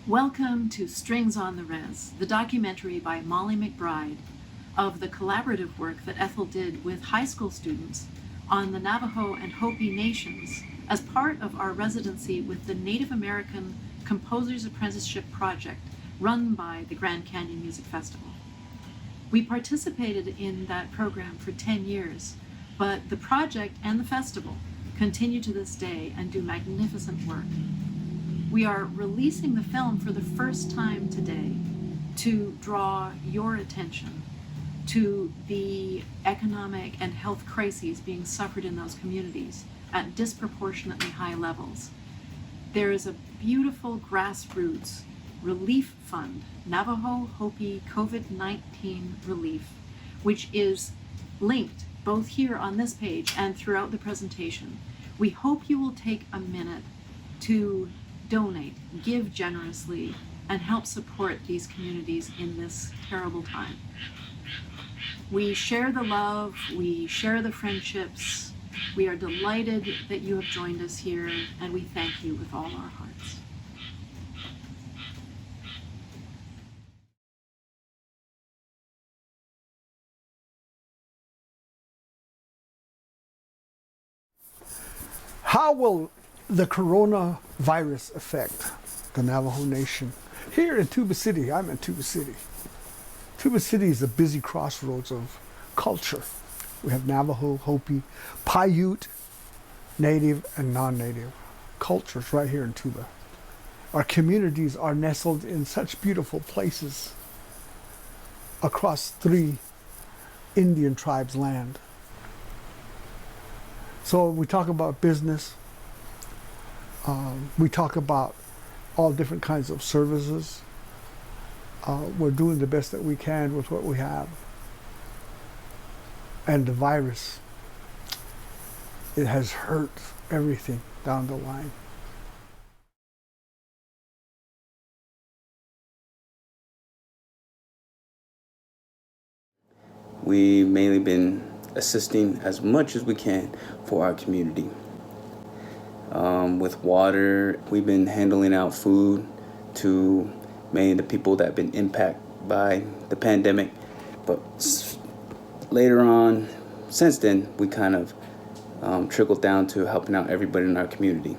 Welcome to Strings on the Res, the documentary by Molly McBride of the collaborative work that ETHEL did with high school students on the Navajo and Hopi Nations as part of our residency with the Native American Composers Apprenticeship project run by the Grand Canyon Music Festival. We participated in that program for 10 years, but the project and the festival continue to this day and do magnificent work. We are releasing the film for the first time today to draw your attention to the economic and health crises being suffered in those communities at disproportionately high levels. There is a beautiful grassroots relief fund, Navajo-Hopi COVID-19 Relief, which is linked both here on this page and throughout the presentation. We hope you will take a minute to donate, give generously, and help support these communities in this terrible time. We share the love, we share the friendships. We are delighted that you have joined us here, and we thank you with all our hearts. How will the coronavirus affect the Navajo Nation? Here in Tuba City, I'm in Tuba City. Tuba City is a busy crossroads of culture. We have Navajo, Hopi, Paiute, native and non-native cultures right here in Tuba. Our communities are nestled in such beautiful places across 3 Indian tribes' land. So we talk about business, we talk about all different kinds of services. We're doing the best that we can with what we have. And the virus, it has hurt everything down the line. We've mainly been assisting as much as we can for our community. With water, we've been handling out food to many of the people that have been impacted by the pandemic. But later on, since then, we kind of trickled down to helping out everybody in our community.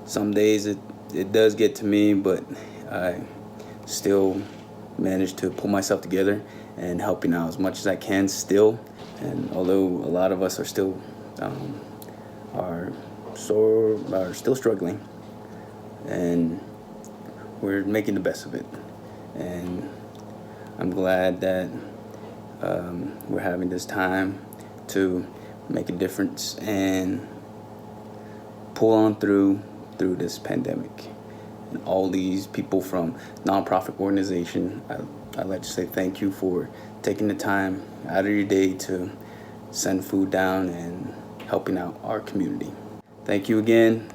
Some days it does get to me, but I still manage to pull myself together and helping out as much as I can still. And although a lot of us are still still struggling, and we're making the best of it. And I'm glad that we're having this time to make a difference and pull on through this pandemic. And all these people from nonprofit organization, I'd like to say thank you for taking the time out of your day to send food down and helping out our community. Thank you again.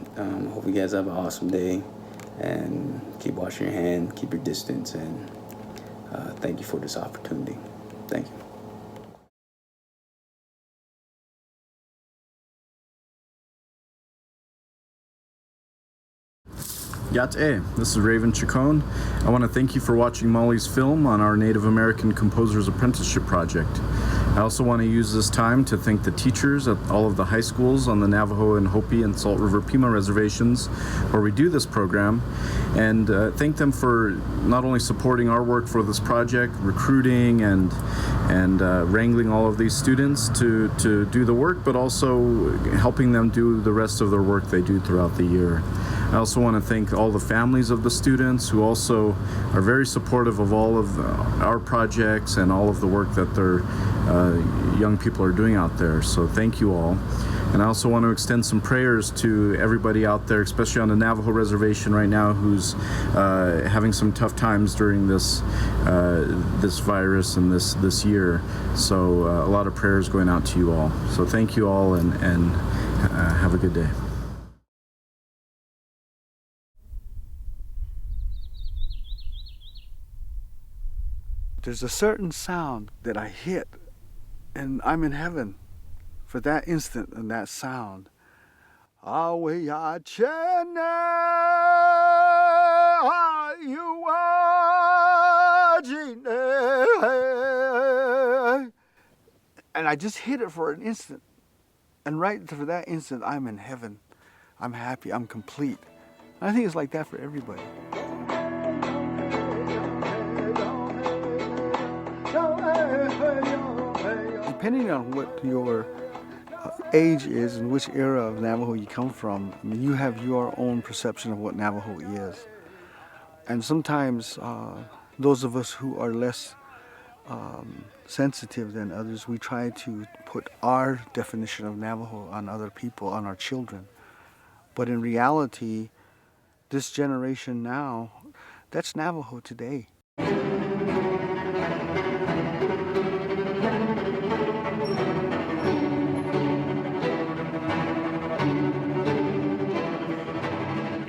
Hope you guys have an awesome day, and keep washing your hands, keep your distance, and thank you for this opportunity. Thank you. Yate, this is Raven Chacon. I want to thank you for watching Molly's film on our Native American Composers Apprenticeship project. I also want to use this time to thank the teachers at all of the high schools on the Navajo and Hopi and Salt River Pima reservations where we do this program, and thank them for not only supporting our work for this project, recruiting and wrangling all of these students to do the work, but also helping them do the rest of their work they do throughout the year. I also want to thank all the families of the students who also are very supportive of all of our projects and all of the work that their young people are doing out there. So thank you all. And I also want to extend some prayers to everybody out there, especially on the Navajo reservation right now, who's having some tough times during this virus and this year. So a lot of prayers going out to you all. So thank you all, and have a good day. There's a certain sound that I hit, and I'm in heaven for that instant and that sound. Awe ya chene ayuwa jine. And I just hit it for an instant. And right for that instant, I'm in heaven. I'm happy, I'm complete. And I think it's like that for everybody. Depending on what your age is and which era of Navajo you come from, I mean, you have your own perception of what Navajo is. And sometimes those of us who are less sensitive than others, we try to put our definition of Navajo on other people, on our children. But in reality, this generation now, that's Navajo today.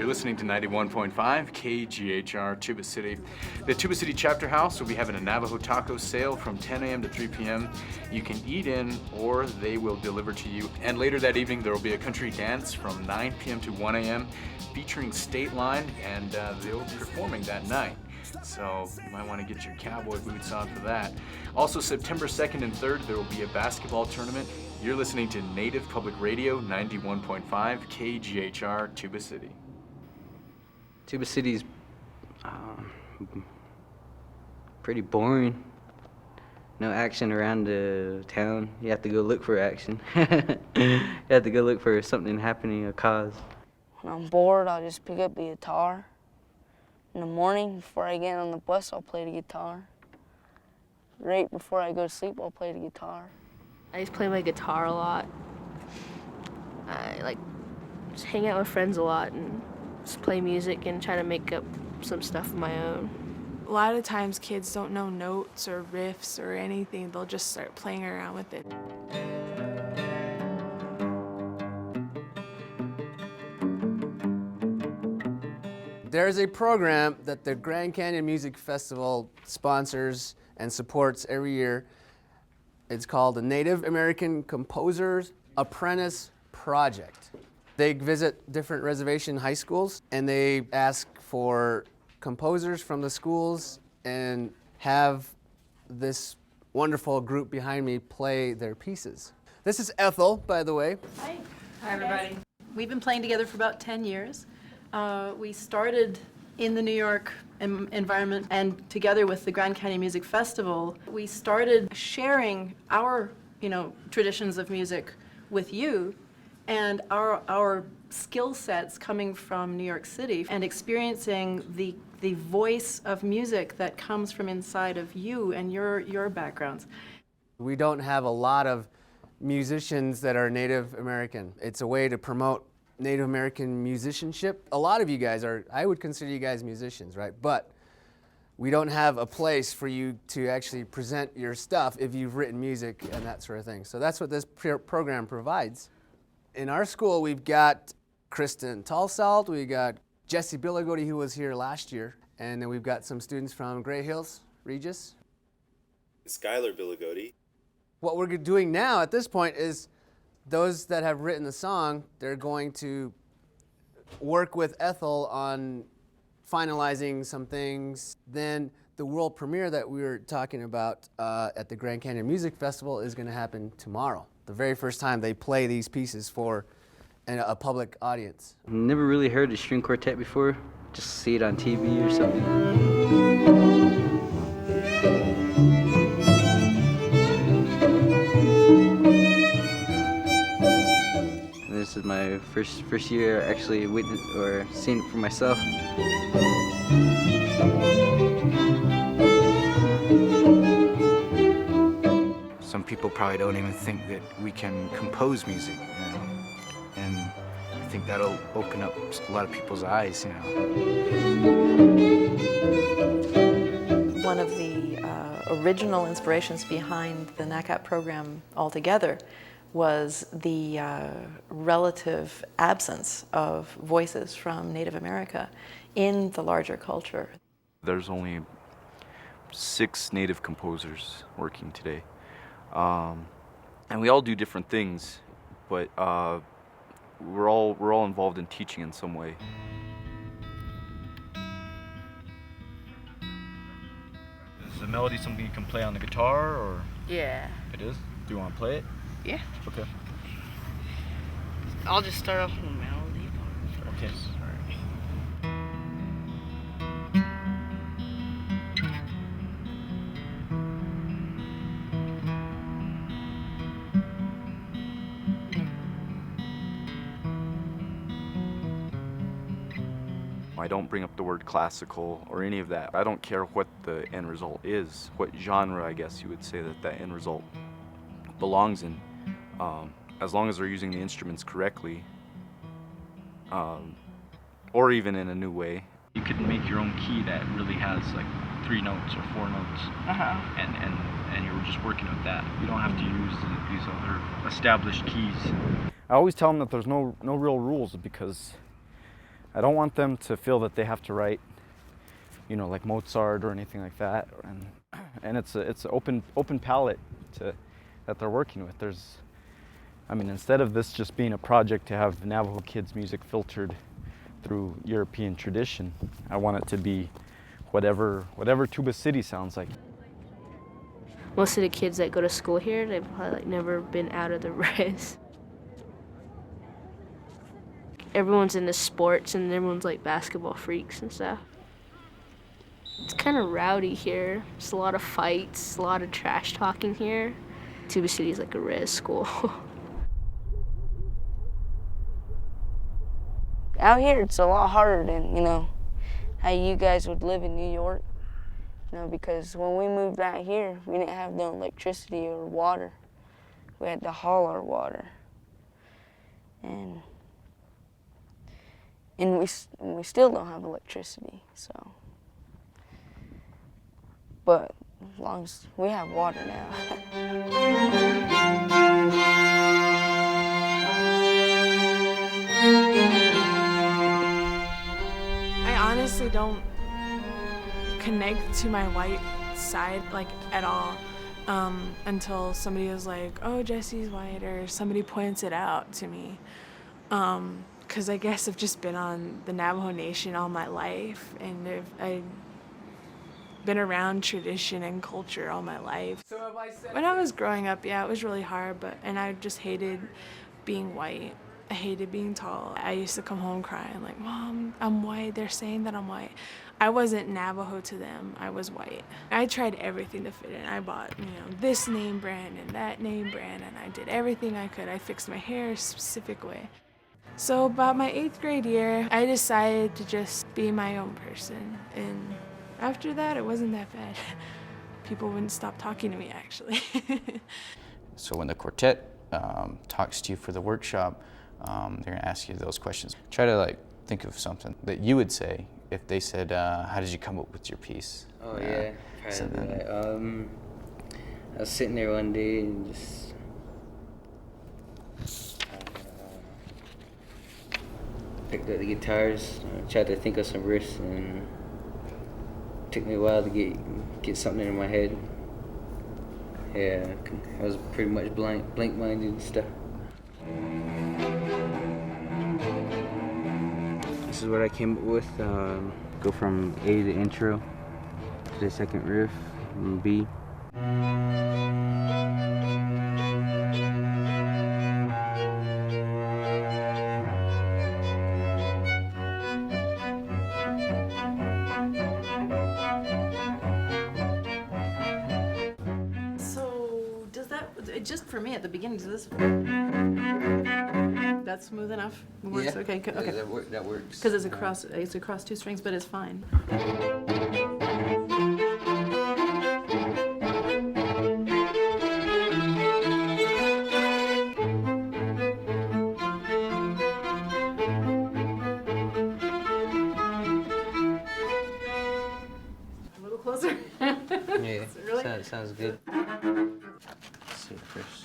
Listening to 91.5 KGHR Tuba City. The Tuba City Chapter House will be having a Navajo taco sale from 10 a.m. to 3 p.m. You can eat in or they will deliver to you. And later that evening there will be a country dance from 9 p.m. to 1 a.m. featuring State Line, and they'll be performing that night. So you might want to get your cowboy boots on for that. Also September 2nd and 3rd there will be a basketball tournament. You're listening to Native Public Radio 91.5 KGHR Tuba City. Tuba City's pretty boring. No action around the town. You have to go look for action. You have to go look for something happening, a cause. When I'm bored, I'll just pick up the guitar. In the morning, before I get on the bus, I'll play the guitar. Right before I go to sleep, I'll play the guitar. I just play my guitar a lot. I just hang out with friends a lot and just play music and try to make up some stuff of my own. A lot of times kids don't know notes or riffs or anything. They'll just start playing around with it. There's a program that the Grand Canyon Music Festival sponsors and supports every year. It's called the Native American Composers Apprentice Project. They visit different reservation high schools and they ask for composers from the schools and have this wonderful group behind me play their pieces. This is Ethel, by the way. Hi. Hi, everybody. We've been playing together for about 10 years. We started in the New York environment, and together with the Grand Canyon Music Festival, we started sharing our, traditions of music with you, and our skill sets coming from New York City, and experiencing the voice of music that comes from inside of you and your backgrounds. We don't have a lot of musicians that are Native American. It's a way to promote Native American musicianship. A lot of you guys I would consider you guys musicians, right? But we don't have a place for you to actually present your stuff if you've written music and that sort of thing. So that's what this program provides. In our school, we've got Kristen Talsalt, we got Jesse Billigody, who was here last year, and then we've got some students from Gray Hills, Regis. Skylar Billigody. What we're doing now at this point is those that have written the song, they're going to work with Ethel on finalizing some things. Then the world premiere that we were talking about at the Grand Canyon Music Festival is going to happen tomorrow. The very first time they play these pieces for a public audience. Never really heard a string quartet before, just see it on TV or something. This is my first year actually witnessed or seen it for myself. Some people probably don't even think that we can compose music, and I think that'll open up a lot of people's eyes, One of the original inspirations behind the NACAP program altogether was the relative absence of voices from Native America in the larger culture. There's only 6 Native composers working today. And we all do different things, but we're all involved in teaching in some way. Is the melody something you can play on the guitar, or? Yeah. It is? Do you want to play it? Yeah. Okay. I'll just start off with a melody. Okay. I don't bring up the word classical or any of that. I don't care what the end result is, what genre, I guess you would say that end result belongs in. As long as they're using the instruments correctly, or even in a new way. You could make your own key that really has like 3 notes or 4 notes, and you're just working with that. You don't have to use these other established keys. I always tell them that there's no real rules, because I don't want them to feel that they have to write, you know, like Mozart or anything like that. And it's an open palette that they're working with. I mean, instead of this just being a project to have Navajo kids' music filtered through European tradition, I want it to be whatever Tuba City sounds like. Most of the kids that go to school here, they've probably like never been out of the res. Everyone's into sports and everyone's like basketball freaks and stuff. It's kind of rowdy here. There's a lot of fights, a lot of trash talking here. Tuba City's like a res school. Out here, it's a lot harder than, you know, how you guys would live in New York. You know, because when we moved out here, we didn't have no electricity or water. We had to haul our water. And we still don't have electricity, so. But as long as we have water now. I honestly don't connect to my white side like at all until somebody is like, oh, Jesse's white, or somebody points it out to me. Because I guess I've just been on the Navajo Nation all my life, and I've been around tradition and culture all my life. So if I said when I was growing up, yeah, it was really hard, and I just hated being white. I hated being tall. I used to come home crying like, Mom, I'm white. They're saying that I'm white. I wasn't Navajo to them. I was white. I tried everything to fit in. I bought, you know, this name brand and that name brand, and I did everything I could. I fixed my hair a specific way. So about my 8th grade year, I decided to just be my own person. And after that, it wasn't that bad. People wouldn't stop talking to me, actually. So when the quartet talks to you for the workshop, they're gonna ask you those questions. Try to think of something that you would say if they said, how did you come up with your piece? Oh yeah, so then, I was sitting there one day and just picked up the guitars, tried to think of some riffs, and it took me a while to get something in my head. Yeah, I was pretty much blank-minded and stuff. This is what I came up with. Go from A, the intro, to the second riff, and B. So does that, just for me at the beginning, does this, that's smooth enough? Works? Yeah. Okay, okay. That works. Because it's across 2 strings, but it's fine. A little closer. Yeah, Really? sounds good. Let's see first.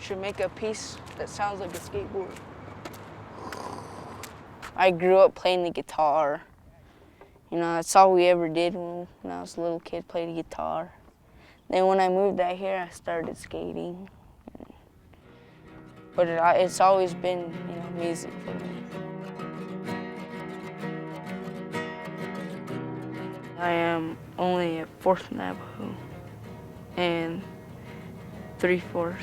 Should make a piece that sounds like a skateboard. I grew up playing the guitar. You know, that's all we ever did when I was a little kid, play the guitar. Then when I moved out here, I started skating. But it's always been, music for me. I am only a 4th Navajo and 3/4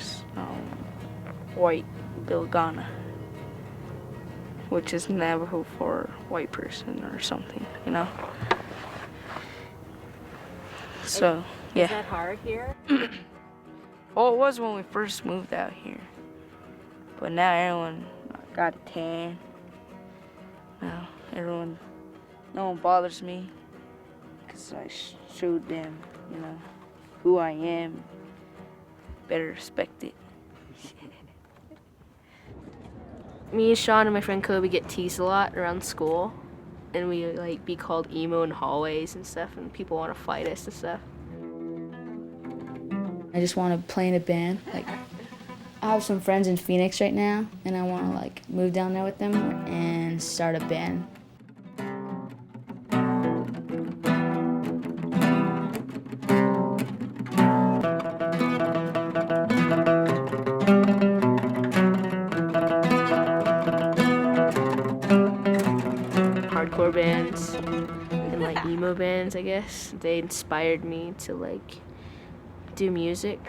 white Bilgana, which is Navajo for white person or something, So, yeah. Is that hard here? Well, it was when we first moved out here. But now everyone got a tan. Now no one bothers me because I showed them, who I am. Better respect it. Me and Sean and my friend Kobe get teased a lot around school, and we be called emo in hallways and stuff, and people want to fight us and stuff. I just want to play in a band. I have some friends in Phoenix right now, and I want to move down there with them and start a band. Hardcore bands and emo bands, I guess. They inspired me to do music.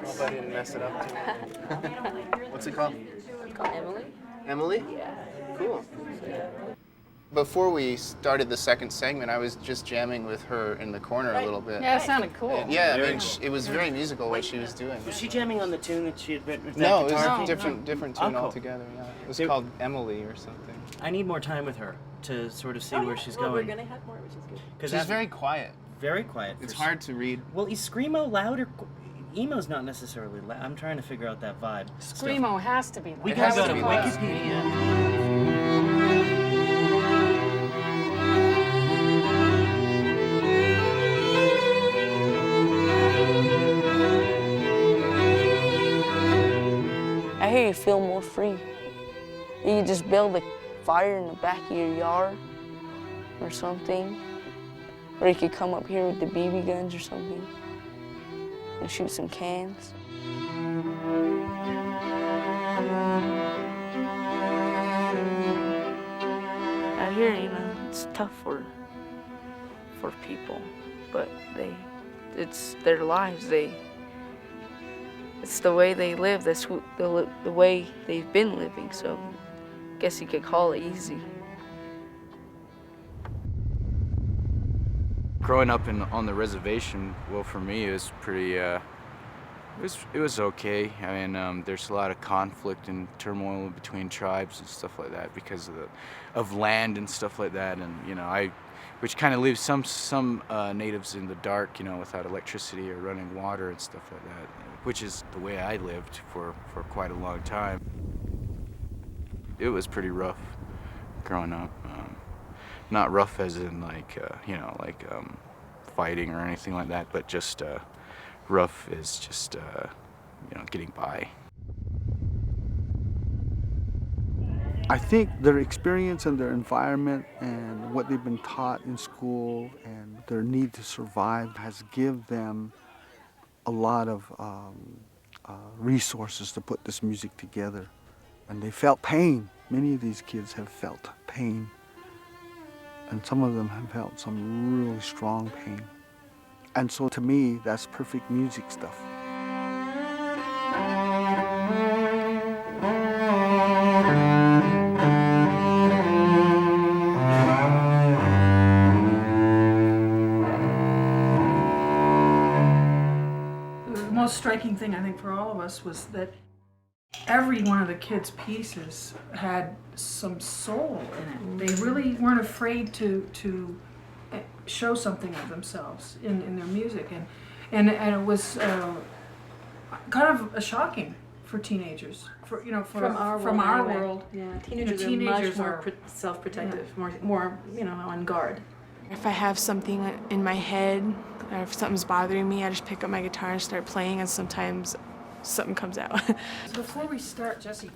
Hope I didn't mess it up too. What's it called? It's called Emily. Emily? Yeah. Cool. Before we started the second segment, I was just jamming with her in the corner a little bit. Yeah, it sounded cool. And yeah, I mean, it was very musical what she was doing. Was she jamming on the tune that she had written with No, that it was guitar? a different tune altogether. Yeah, it was called Emily or something. I need more time with her to sort of see where she's going. We're gonna have more, which is good. She's very quiet. Very quiet. It's hard to read. Well, is screamo loud or emo's not necessarily loud? I'm trying to figure out that vibe. Screamo has to be loud. We can go to Wikipedia. I hear you feel more free. You can just build a fire in the back of your yard or something. Or you could come up here with the BB guns or something and shoot some cans. Out here, it's tough for people, but it's their lives. It's the way they live. That's the way they've been living. So, I guess you could call it easy. Growing up on the reservation, well, for me, it was pretty. It was okay. I mean, there's a lot of conflict and turmoil between tribes and stuff like that because of land and stuff like that, and which kind of leaves some natives in the dark, without electricity or running water and stuff like that, which is the way I lived for quite a long time. It was pretty rough growing up. Not rough as in fighting or anything like that, but just rough is just getting by. I think their experience and their environment and what they've been taught in school and their need to survive has given them a lot of resources to put this music together. And they felt pain. Many of these kids have felt pain. And some of them have felt some really strong pain. And so to me, that's perfect music stuff. The most striking thing, I think, for all of us was that every one of the kids' pieces had some soul in it. They really weren't afraid to show something of themselves in their music, and it was kind of shocking for teenagers, from our world. Yeah, teenagers are much more self-protective, more on guard. If I have something in my head, or if something's bothering me, I just pick up my guitar and start playing, and sometimes something comes out. So before we start, Jessie,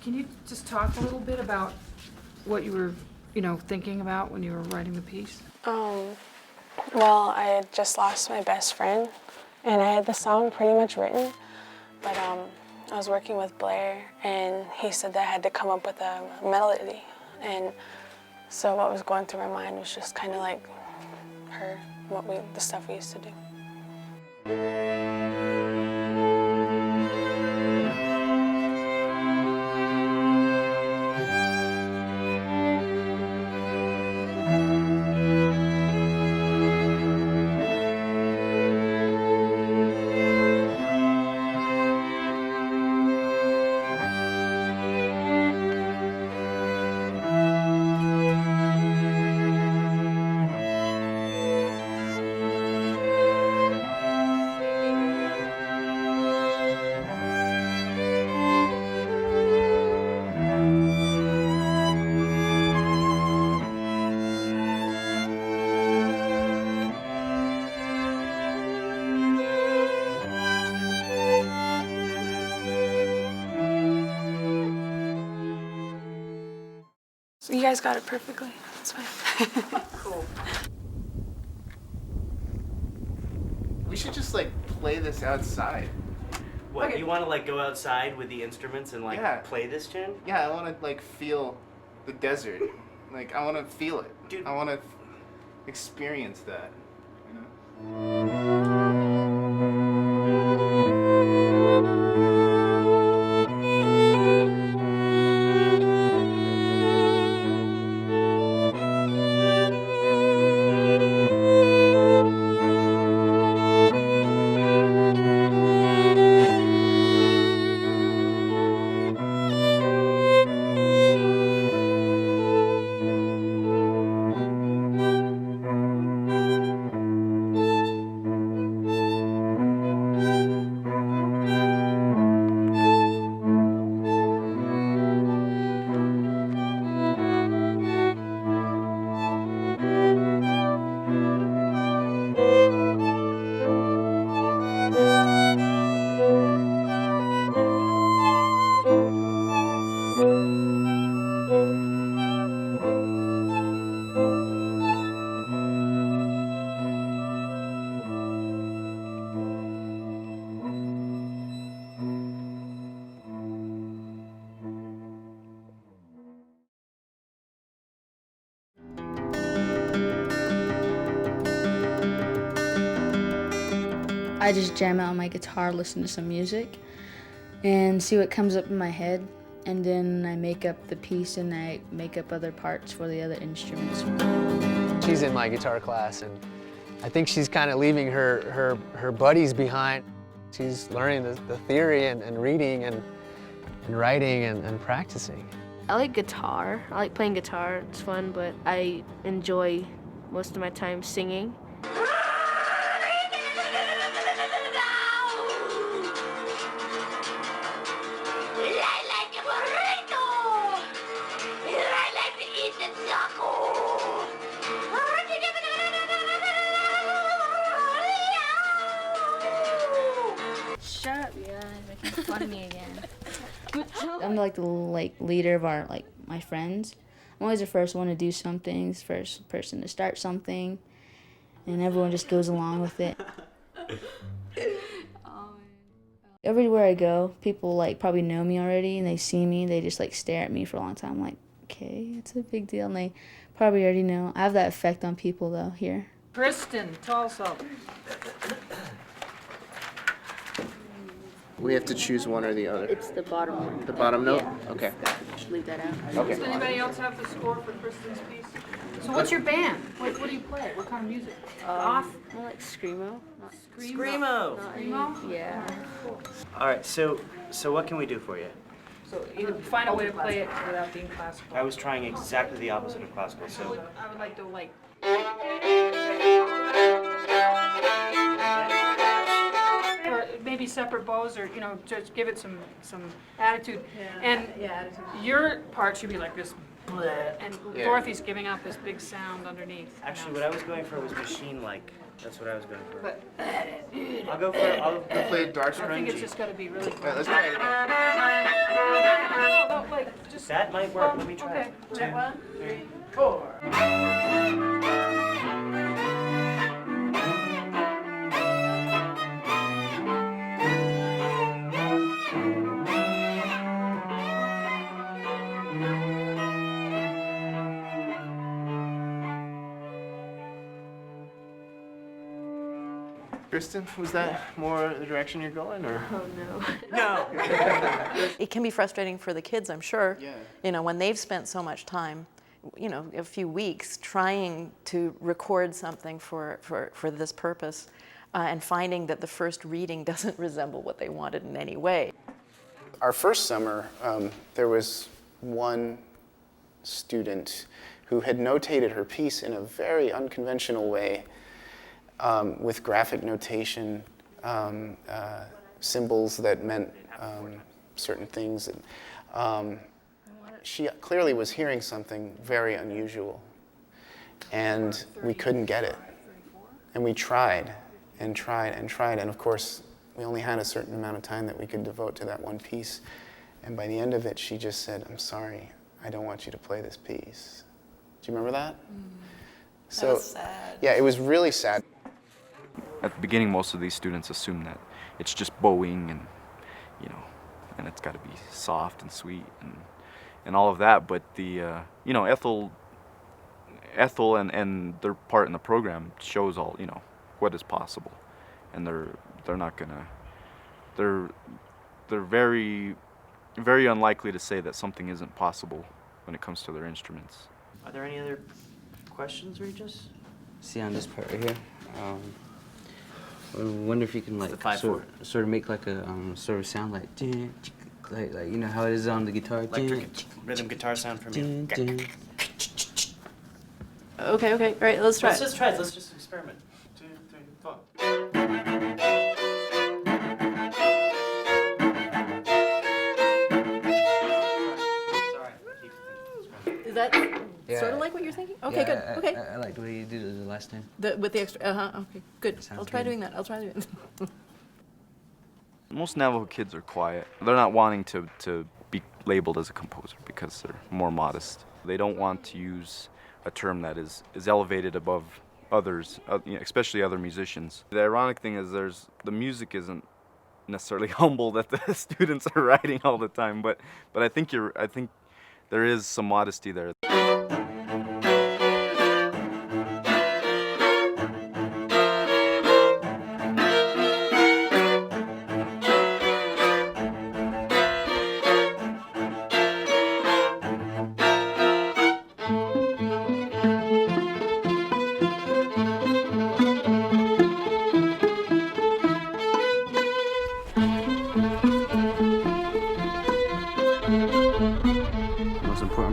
can you just talk a little bit about what you were, thinking about when you were writing the piece? Well, I had just lost my best friend, and I had the song pretty much written, but I was working with Blair, and he said that I had to come up with a melody, and so what was going through my mind was just kind of like the stuff we used to do. So you guys got it perfectly. That's fine. Cool. We should just play this outside. What, Okay. you want to go outside with the instruments and play this tune? Yeah, I want to feel the desert. I want to feel it. Dude. I want to experience that. I just jam out on my guitar, listen to some music, and see what comes up in my head, and then I make up the piece and I make up other parts for the other instruments. She's in my guitar class, and I think she's kind of leaving her buddies behind. She's learning the theory and reading and writing and practicing. I like guitar. I like playing guitar. It's fun, but I enjoy most of my time singing. Shut up, you guys. Making fun of me again. I'm the leader of our my friends. I'm always the first one to do something, first person to start something, and everyone just goes along with it. Everywhere I go, people probably know me already, and they see me, they just stare at me for a long time. I'm like, okay, it's a big deal, and they probably already know. I have that effect on people though here. Kristen, tell us something. We have to choose one or the other. It's the bottom one. The bottom note? Yeah. Okay. Just leave that out. Okay. Does anybody else have the score for Kristen's piece? So what's your band? What do you play? What kind of music? Off? I like screamo. Screamo! Screamo? Yeah. All right, so what can we do for you? So either find a way to play it without being classical. I was trying exactly the opposite of classical, so. I would like to like. Or maybe separate bows, or just give it some attitude. And attitude. your part should be like this, bleh, and Dorothy's giving out this big sound underneath. Actually, what I was going for was machine-like. That's what I was going for. But I'll go play dark I think it's just got to be really. let's try it again. No, like just. That might work. Let me try Okay. it. 2, 1, 3, 4. Kristen, was that more the direction you're going, or? Oh no. No. It can be frustrating for the kids, I'm sure. Yeah. When they've spent so much time, a few weeks trying to record something for this purpose, and finding that the first reading doesn't resemble what they wanted in any way. Our first summer, there was one student who had notated her piece in a very unconventional way, with graphic notation, symbols that meant certain things. She clearly was hearing something very unusual, and we couldn't get it. And we tried and tried and tried, and of course, we only had a certain amount of time that we could devote to that one piece. And by the end of it, she just said, "I'm sorry, I don't want you to play this piece." Do you remember that? So, that was sad. Yeah, it was really sad. At the beginning, most of these students assume that it's just bowing and, and it's got to be soft and sweet and all of that. But the, ETHEL and their part in the program shows all, what is possible. And they're not gonna, they're very, very unlikely to say that something isn't possible when it comes to their instruments. Are there any other questions, Regis? See on this part right here. I wonder if you can like sort of make like a sort of sound like how it is on the guitar. Electric rhythm guitar sound from you. Okay, all right, let's try it. Let's just try it. Let's just experiment. 2, 3, 4. Is that sort of like what you're thinking? Okay, yeah, good. Okay. I liked the way you did it the last time. With the extra, okay, good. I'll try good. doing that. I'll try doing it. Most Navajo kids are quiet. They're not wanting to be labeled as a composer because they're more modest. They don't want to use a term that is elevated above others, especially other musicians. The ironic thing is the music isn't necessarily humble that the students are writing all the time, but I think there is some modesty there.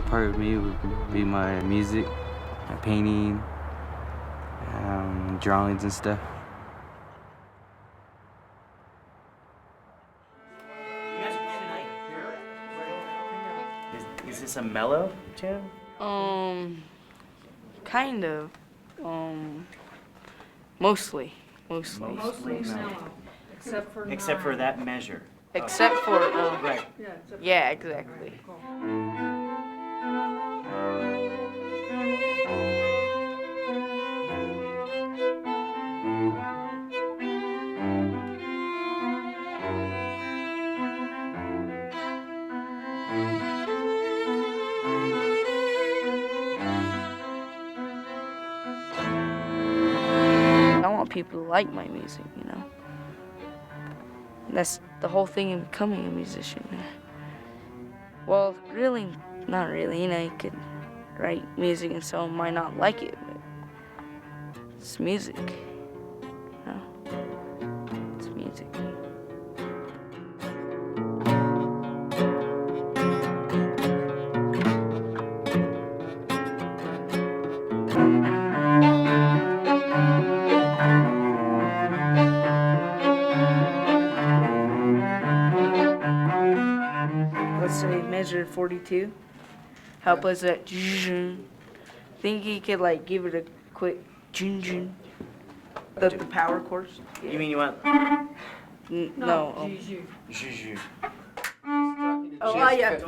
Part of me would be my music, my painting, drawings and stuff. Is this a mellow tune? Kind of. Mostly. Mostly mellow, Except for that measure. Except for right. Yeah, exactly. I want people to like my music, That's the whole thing of becoming a musician. Well, really, not really. You could write music and someone might not like it, but it's music. It's music. 42. Help us at. Think he could like give it a quick. The power chords. You mean you want? No. Juju. Oh, yeah.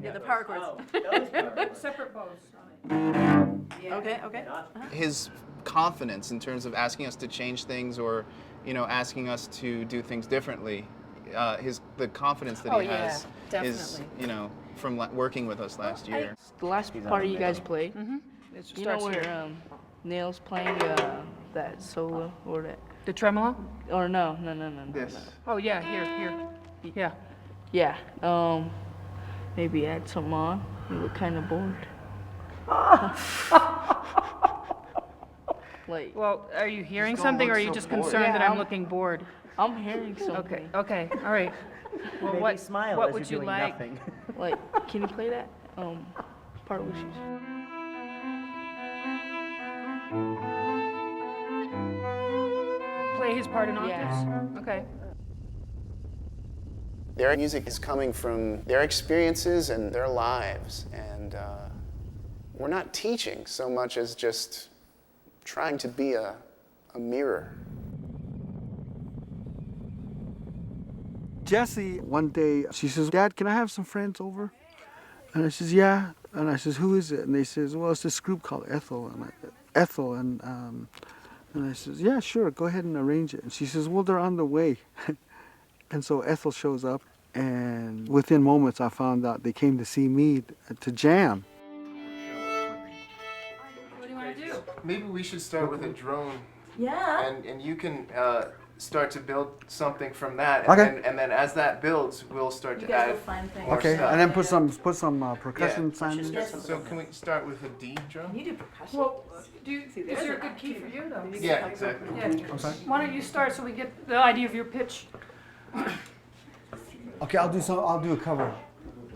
Yeah, the power chords. Separate bows. Okay, okay. His confidence in terms of asking us to change things or, asking us to do things differently, the confidence that he has is, from working with us last year. The last part you guys played. You know Starts where Neil's playing that solo or that? The tremolo? Or no. This. Oh yeah, here. Yeah. Yeah. Maybe add some on. You look kind of bored. Like. Well, are you hearing something, or are you just concerned that I'm looking bored? I'm hearing something. Okay. All right. Well, Maybe smile what as would you're you doing like? nothing. Like, can you play that? Part of Wishes. Play his part in octaves? Yeah. Okay. Their music is coming from their experiences and their lives, and we're not teaching so much as just trying to be a mirror. Jessie, one day, she says, Dad, can I have some friends over? And I says, yeah. And I says, who is it? And they says, well, it's this group called ETHEL. And I says, yeah, sure, go ahead and arrange it. And she says, well, they're on the way. And so ETHEL shows up, and within moments I found out they came to see me to jam. What do you want to do? Maybe we should start with a drone. Yeah. And you can start to build something from that. Okay. And then as that builds, we'll start to add more Okay, stuff. and then put some percussion sound in. So can we start with a D drum? You do percussion. Well, is there a good key for you though? Yeah, exactly. Yeah. I'm sorry? Why don't you start so we get the idea of your pitch? Okay, I'll do a cover.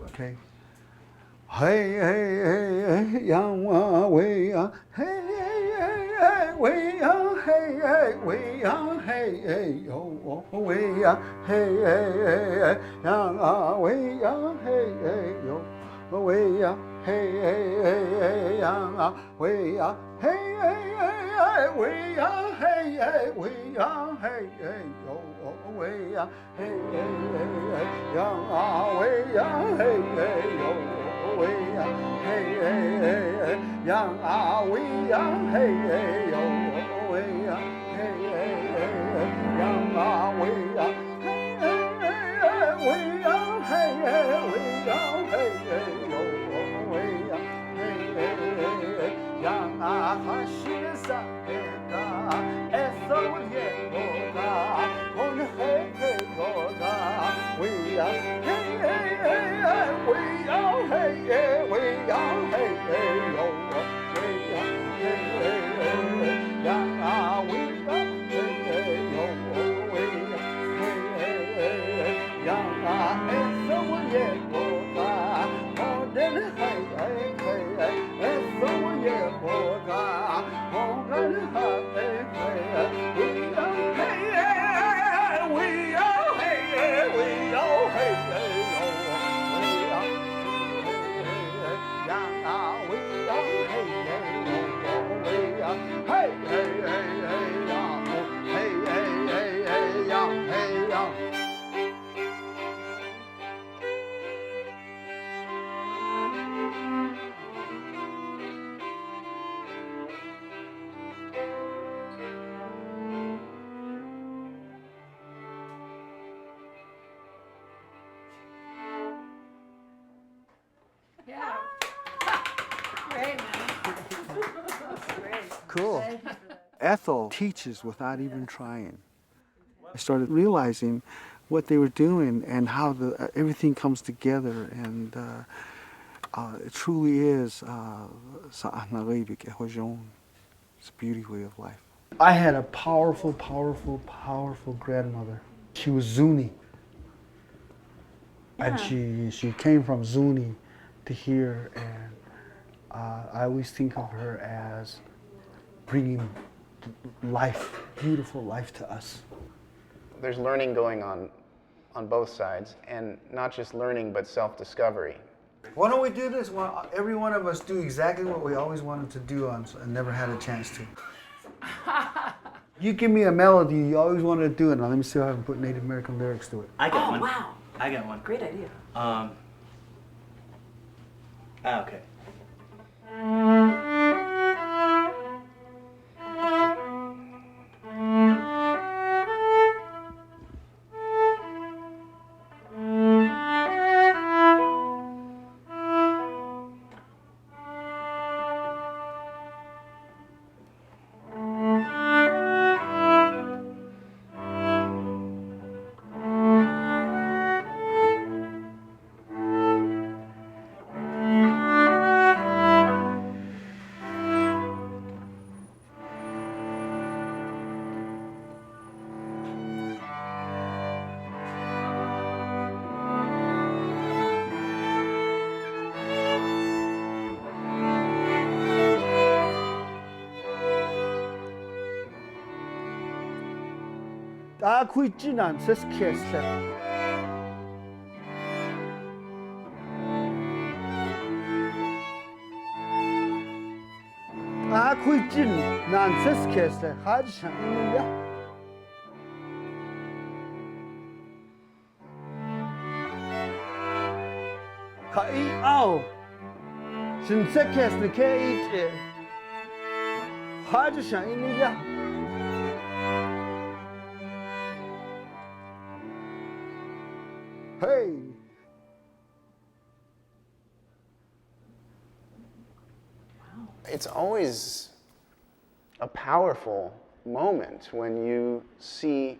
Okay. Hey, hey, hey, hey, young way, hey, hey, hey, way, hey, hey, way, hey, hey, oh, way, hey, hey, hey, young way, hey, hey, yo, way, hey, hey, hey, young way, hey, hey, hey, way, hey, hey, way, hey, hey, yo, way, hey, hey, hey, young way, hey, hey, yo. Way, hey, hey, hey, young we, hey, hey, oh, way, hey, hey, hey, young we, hey, hey, hey, we, hey, hey, we, hey, hey, oh, way, hey, hey, hey, young hush Ethel, yeah, on hey, hey, we, hey, hey, hey, we, hey, hey, we, hey, hey, oh, we, hey, hey, hey, young we, hey, hey, oh, we, hey, hey, hey, young Ethel, yeah, oh, then hey, hey, hey, Ethel, yeah, oh, then hey, hey, we, hey, hey, we, hey, hey, we, oh, hey, hey, Yeah. Great, man. Great. Cool. Ethel teaches without even trying. I started realizing what they were doing and how everything comes together, and it truly is it's a beauty way of life. I had a powerful, powerful, powerful grandmother. She was Zuni. Yeah. And she came from Zuni to here, and I always think of her as bringing life, beautiful life to us. There's learning going on both sides, and not just learning, but self-discovery. Why don't we do this? Well, every one of us do exactly what we always wanted to do and never had a chance to. You give me a melody you always wanted to do it. Now let me see how I can put Native American lyrics to it. I got one. Wow. I got one. Great idea. Okay. 다 구이지난 세스케스. 다 구이지난 세스케스 하지상 있는데. 가이 아우 신세케스 케이트 하지상 있는데. Hey! It's always a powerful moment when you see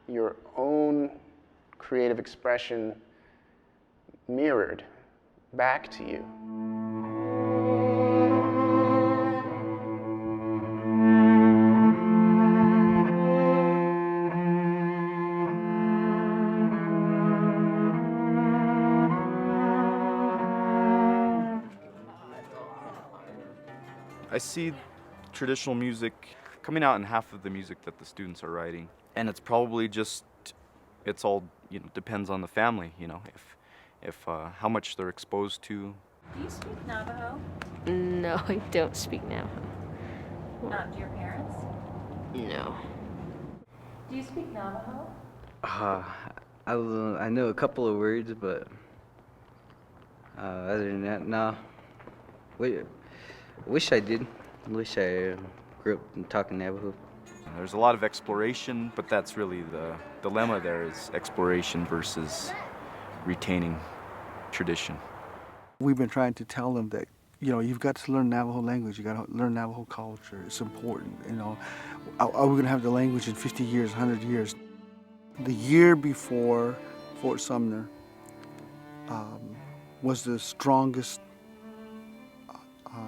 your own creative expression mirrored back to you. I see traditional music coming out in half of the music that the students are writing, and it's probably just, it's all, depends on the family, if how much they're exposed to. Do you speak Navajo? No, I don't speak Navajo. Not to your parents? No. Do you speak Navajo? I know a couple of words, but other than that, no. Wish I did. Wish I grew up talking Navajo. There's a lot of exploration, but that's really the dilemma there is exploration versus retaining tradition. We've been trying to tell them that, you've got to learn Navajo language, you got to learn Navajo culture, it's important, Are we going to have the language in 50 years, 100 years? The year before Fort Sumner was the strongest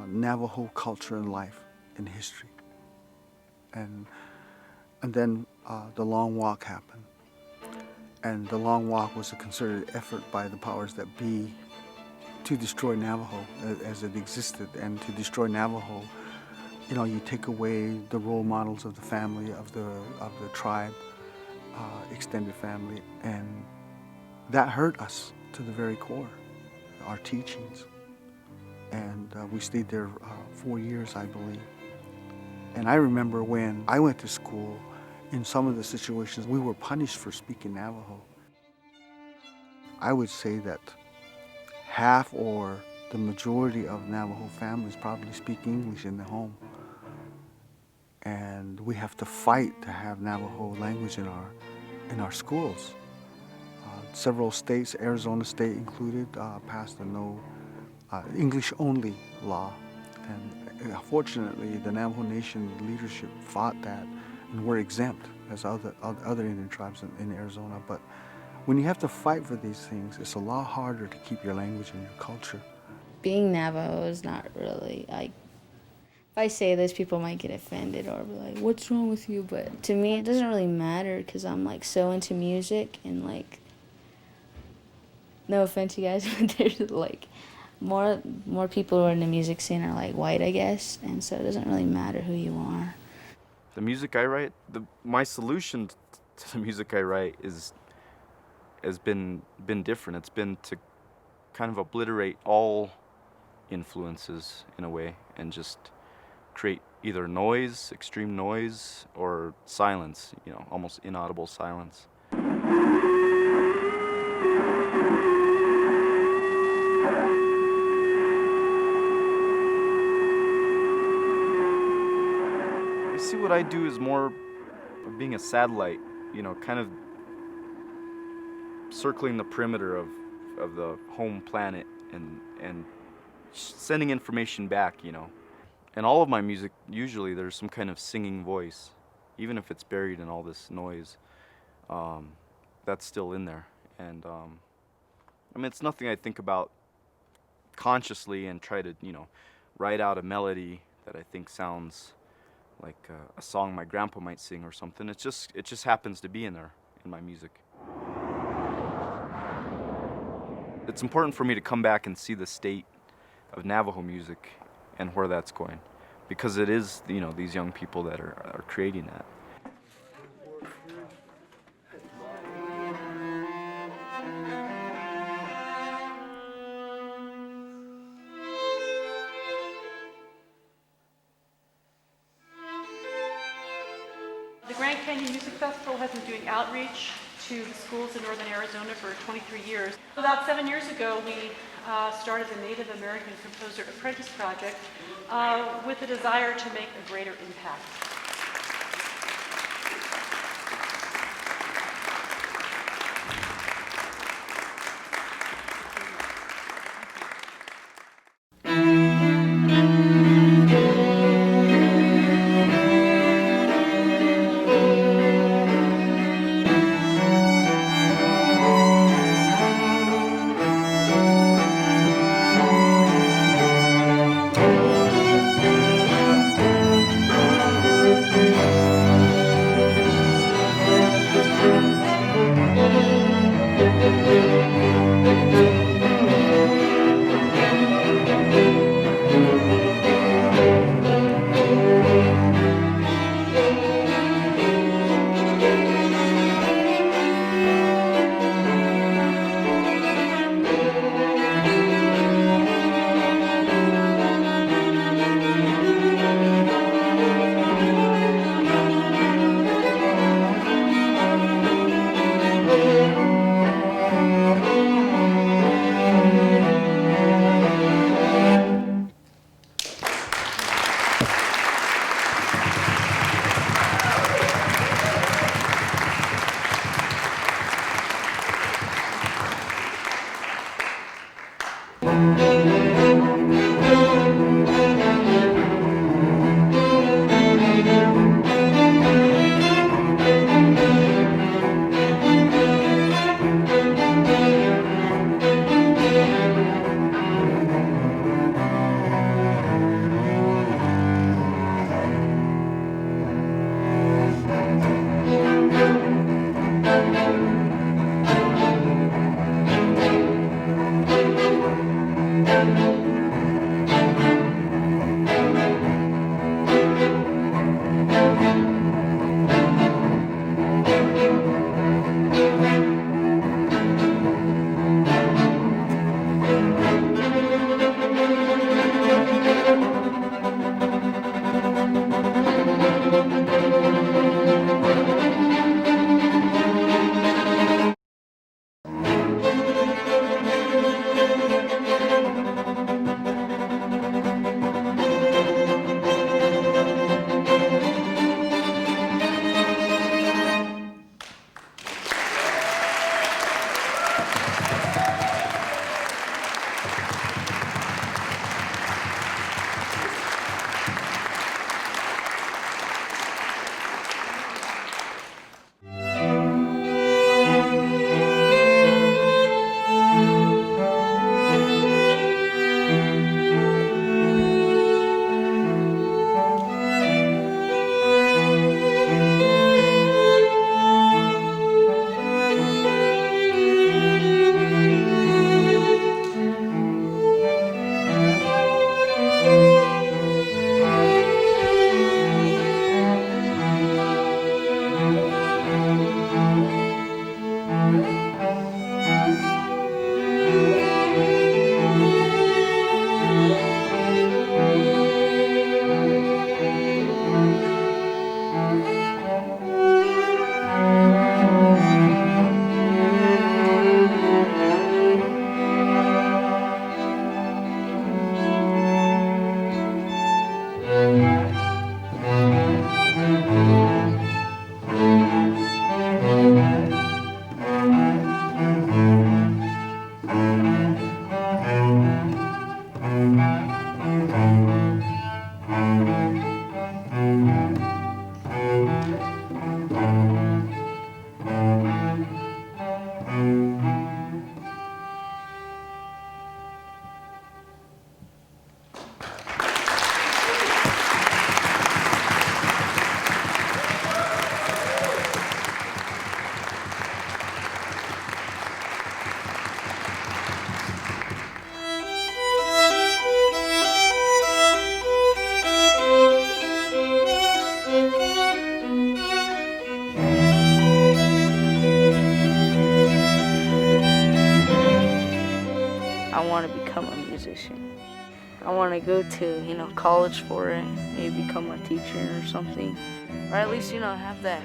Navajo culture and life in history. And then the Long Walk happened. And the Long Walk was a concerted effort by the powers that be to destroy Navajo as it existed. And to destroy Navajo, you take away the role models of the family, of the tribe, extended family, and that hurt us to the very core, our teachings. And we stayed there 4 years, I believe. And I remember when I went to school, in some of the situations, we were punished for speaking Navajo. I would say that half or the majority of Navajo families probably speak English in the home. And we have to fight to have Navajo language in our schools. Several states, Arizona State included, passed a no English-only law, and fortunately the Navajo Nation leadership fought that, and we're exempt as other Indian tribes in Arizona. But when you have to fight for these things, it's a lot harder to keep your language and your culture. Being Navajo is not really, if I say this, people might get offended or be like, what's wrong with you? But to me, it doesn't really matter because I'm so into music and no offense, you guys, but there's more people who are in the music scene are white, I guess, and so it doesn't really matter who you are. The music I write, my solution to the music I write has been different. It's been to kind of obliterate all influences in a way and just create either noise, extreme noise, or silence, you know, almost inaudible silence. I see what I do is more of being a satellite, you know, kind of circling the perimeter of the home planet and sending information back, you know. And all of my music, usually there's some kind of singing voice, even if it's buried in all this noise, that's still in there. And I mean, it's nothing I think about consciously and try to, you know, write out a melody that I think sounds like a song my grandpa might sing or something. It just happens to be in there in my music. It's important for me to come back and see the state of Navajo music and where that's going, because it is, you know, these young people that are creating that. The Grand Canyon Music Festival has been doing outreach to the schools in northern Arizona for 23 years. About 7 years ago, we started the Native American Composer Apprentice Project with the desire to make a greater impact. to go to, you know, college for it, maybe become a teacher or something, or at least, you know, have that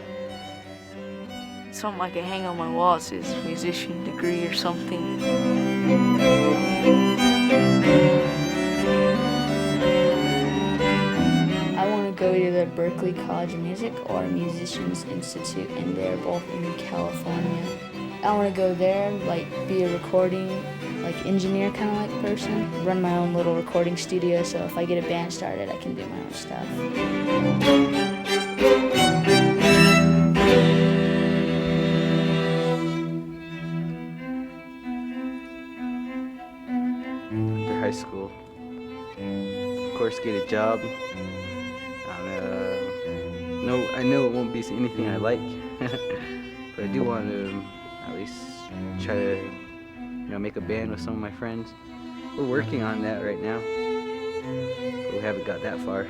something I can hang on my wall. It says musician degree or something. I want to go to the Berklee College of Music or Musicians Institute, and they're both in California. I want to go there, like be a recording, like engineer kind of like person, run my own little recording studio, so if I get a band started, I can do my own stuff. After high school, of course, get a job. I know it won't be anything I like, but I do want to at least try to, you know, make a band with some of my friends. We're working on that right now, but we haven't got that far.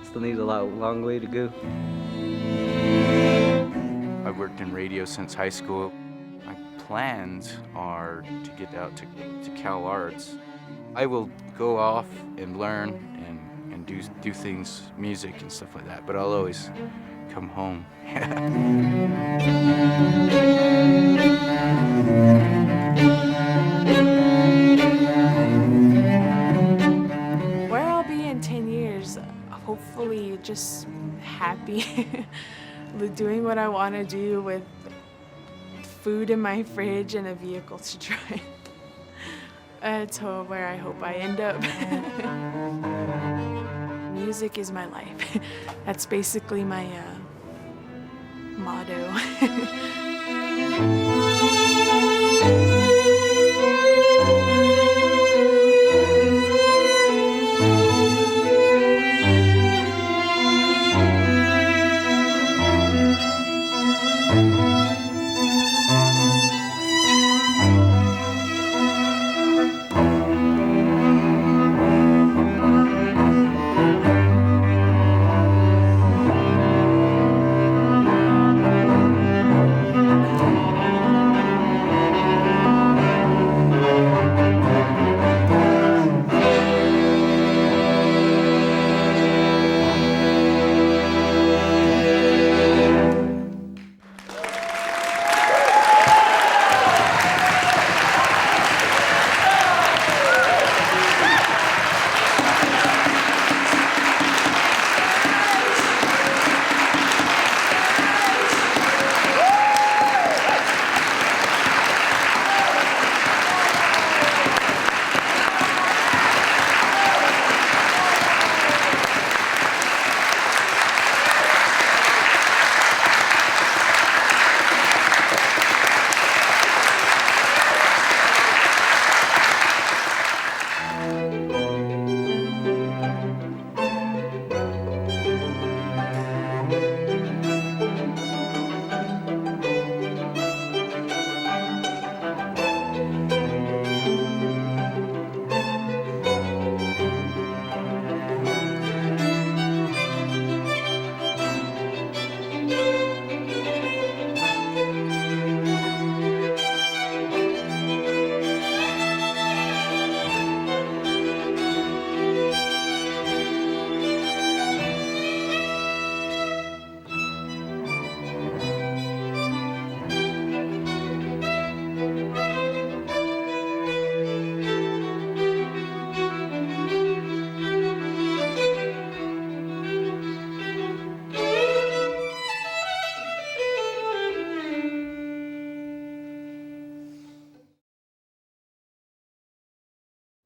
Still needs a long way to go. I've worked in radio since high school. My plans are to get out to Cal Arts. I will go off and learn and do things, music and stuff like that, but I'll always come home. Where I'll be in 10 years, hopefully just happy, doing what I want to do with food in my fridge and a vehicle to drive. That's where I hope I end up. Music is my life. That's basically my motto.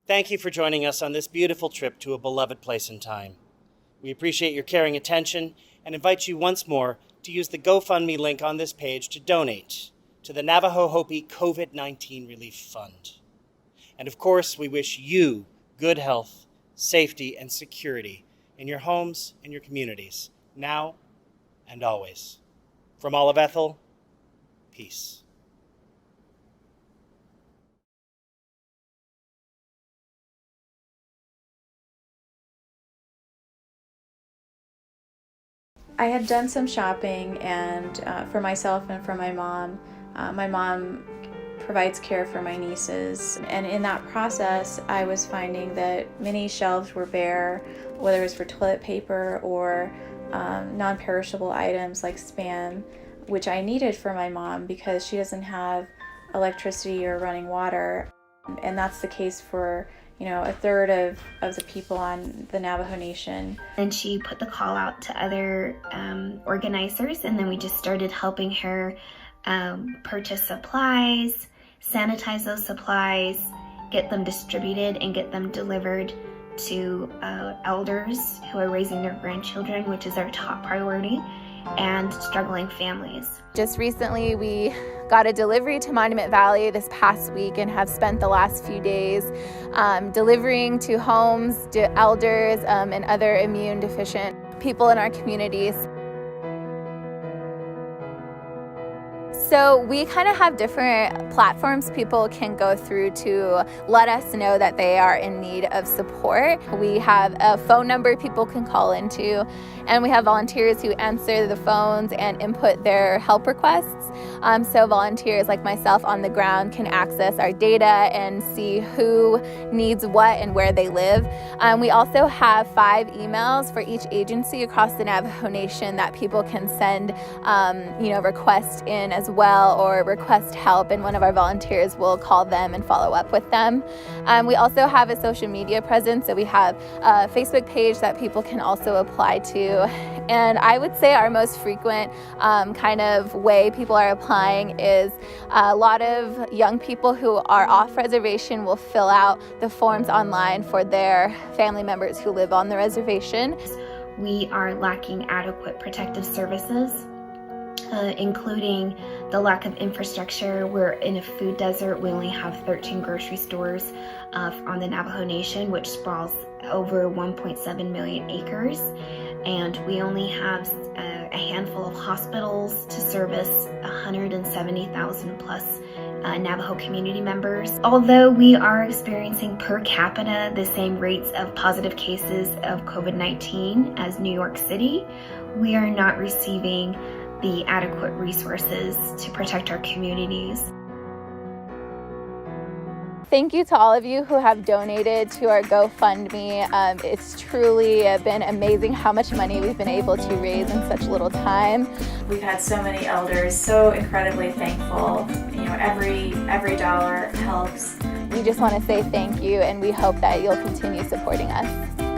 Thank you for joining us on this beautiful trip to a beloved place and time. We appreciate your caring attention and invite you once more to use the GoFundMe link on this page to donate to the Navajo-Hopi COVID-19 Relief Fund. And of course, we wish you good health, safety, and security in your homes and your communities, now and always. From all of ETHEL, peace. I had done some shopping and for myself and for my mom. My mom provides care for my nieces. And in that process, I was finding that many shelves were bare, whether it was for toilet paper or non-perishable items like Spam, which I needed for my mom because she doesn't have electricity or running water. And that's the case for, you know, a third of the people on the Navajo Nation. And she put the call out to other organizers, and then we just started helping her purchase supplies, sanitize those supplies, get them distributed and get them delivered to elders who are raising their grandchildren, which is our top priority, and struggling families. Just recently we got a delivery to Monument Valley this past week and have spent the last few days delivering to homes, to elders, and other immune deficient people in our communities. So we kind of have different platforms people can go through to let us know that they are in need of support. We have a phone number people can call into, and we have volunteers who answer the phones and input their help requests. So volunteers like myself on the ground can access our data and see who needs what and where they live. We also have 5 emails for each agency across the Navajo Nation that people can send requests in as well, or request help, and one of our volunteers will call them and follow up with them. We also have a social media presence, so we have a Facebook page that people can also apply to. And I would say our most frequent kind of way people are applying is a lot of young people who are off reservation will fill out the forms online for their family members who live on the reservation. We are lacking adequate protective services, including the lack of infrastructure. We're in a food desert. We only have 13 grocery stores on the Navajo Nation, which sprawls over 1.7 million acres. And we only have a handful of hospitals to service 170,000 plus Navajo community members. Although we are experiencing per capita the same rates of positive cases of COVID-19 as New York City, we are not receiving the adequate resources to protect our communities. Thank you to all of you who have donated to our GoFundMe. It's truly been amazing how much money we've been able to raise in such little time. We've had so many elders, so incredibly thankful. You know, every dollar helps. We just want to say thank you, and we hope that you'll continue supporting us.